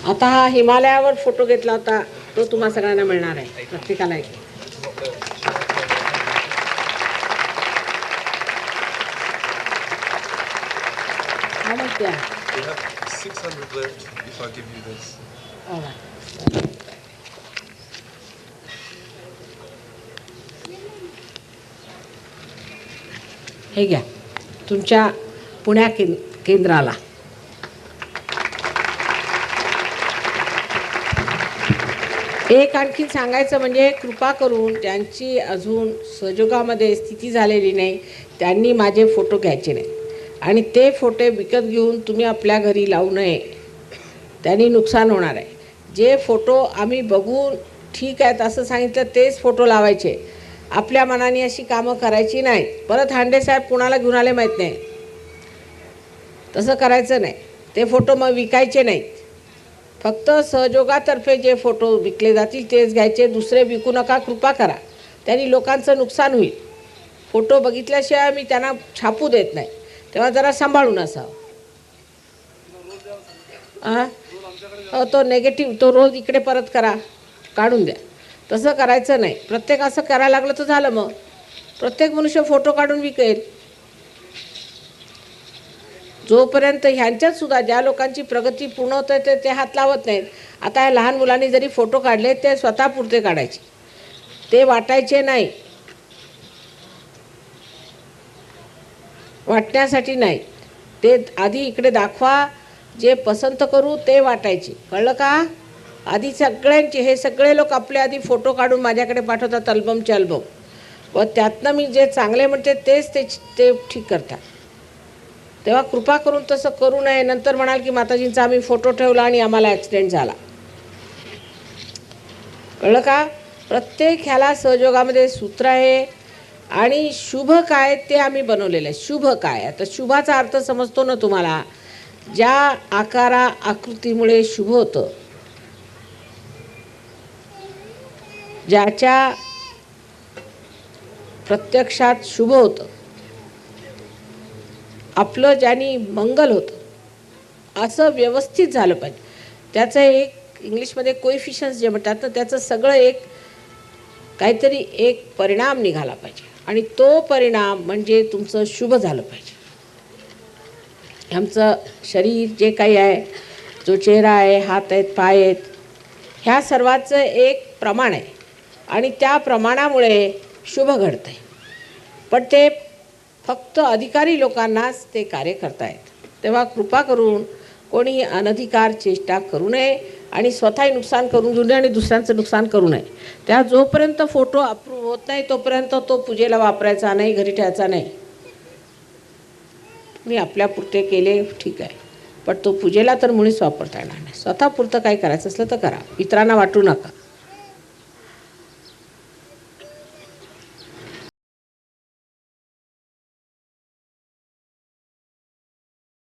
आता हा हिमालयावर फोटो घेतला होता तो तुम्हा सगळ्यांना मिळणार आहे, प्रत्येकाला एक. How much there? We have 600 left if I give you this. All right. हे घ्या तुमच्या पुण्या केंद्राला. एक आणखी सांगायचं म्हणजे कृपा करून ज्यांची अजून सहयोगामध्ये स्थिती झालेली नाही त्यांनी माझे फोटो घ्यायचे नाही आणि ते फोटो विकत घेऊन तुम्ही आपल्या घरी लावू नये, त्यांनी नुकसान होणार आहे. जे फोटो आम्ही बघून ठीक आहेत असं सांगितलं तेच फोटो लावायचे, आपल्या मनाने अशी कामं करायची नाही. परत हांडे साहेब कुणाला घेऊन आले माहीत नाही, तसं करायचं नाही. ते फोटो मग विकायचे नाहीत. फक्त सहयोगातर्फे जे फोटो विकले जातील तेच घ्यायचे, दुसरे विकू नका, कृपा करा. त्यांनी लोकांचं नुकसान होईल. फोटो बघितल्याशिवाय मी त्यांना छापू देत नाही, तेव्हा जरा सांभाळून असावं. हो, तो नेगेटिव्ह तो रोज इकडे परत करा, काढून द्या. तसं करायचं नाही. प्रत्येक असं करायला लागलं तर झालं, मग प्रत्येक मनुष्य फोटो काढून विकेल. जोपर्यंत ह्यांच्यात सुद्धा ज्या लोकांची प्रगती पूर्ण होत आहे ते हात लावत नाहीत. आता या लहान मुलांनी जरी फोटो काढले ते स्वतःपुरते काढायचे, ते वाटायचे नाही, वाटण्यासाठी नाही. ते आधी इकडे दाखवा, जे पसंत करू ते वाटायचे, कळलं का? आधी सगळ्यांचे हे सगळे लोक आपले आधी फोटो काढून माझ्याकडे पाठवतात अल्बमचे अल्बम, व त्यातनं मी जे चांगले म्हणते तेच ते ठीक करतात. तेव्हा कृपा करून तसं करू नये. नंतर म्हणाल की माताजींचा आम्ही फोटो ठेवला आणि आम्हाला ॲक्सिडेंट झाला, कळलं का? प्रत्येक ह्याला सहयोगामध्ये सूत्र आहे आणि शुभ काय ते आम्ही बनवलेलं आहे. शुभ काय, आता शुभाचा अर्थ समजतो ना तुम्हाला? ज्या आकृतीमुळे शुभ होतं, ज्याच्या प्रत्यक्षात शुभ होतं, आपलं ज्यानी मंगल होतं, असं व्यवस्थित झालं पाहिजे. त्याचं एक इंग्लिशमध्ये कोएफिशियन्स जे म्हणतात तर त्याचं सगळं एक काहीतरी एक परिणाम निघाला पाहिजे आणि तो परिणाम म्हणजे तुमचं शुभ झालं पाहिजे. आमचं शरीर जे काही आहे, जो चेहरा आहे, हात आहेत, पाय आहेत, ह्या सर्वाचं एक प्रमाण आहे आणि त्या प्रमाणामुळे शुभ घडतं आहे. पण ते फक्त अधिकारी लोकांनाच ते कार्य करतायत. तेव्हा कृपा करून कोणी अनधिकार चेष्टा करू नये आणि स्वतःही नुकसान करून घेऊ नये आणि दुसऱ्यांचं नुकसान करू नये. त्या जोपर्यंत फोटो अप्रूव्ह होत नाही तोपर्यंत तो पूजेला वापरायचा नाही, घरी ठेवायचा नाही. मी आपल्यापुरते केले ठीक आहे, पण तो पूजेला तर मुळीच वापरता येणार नाही. स्वतःपुरतं काही करायचं असलं तर करा, इतरांना वाटू नका.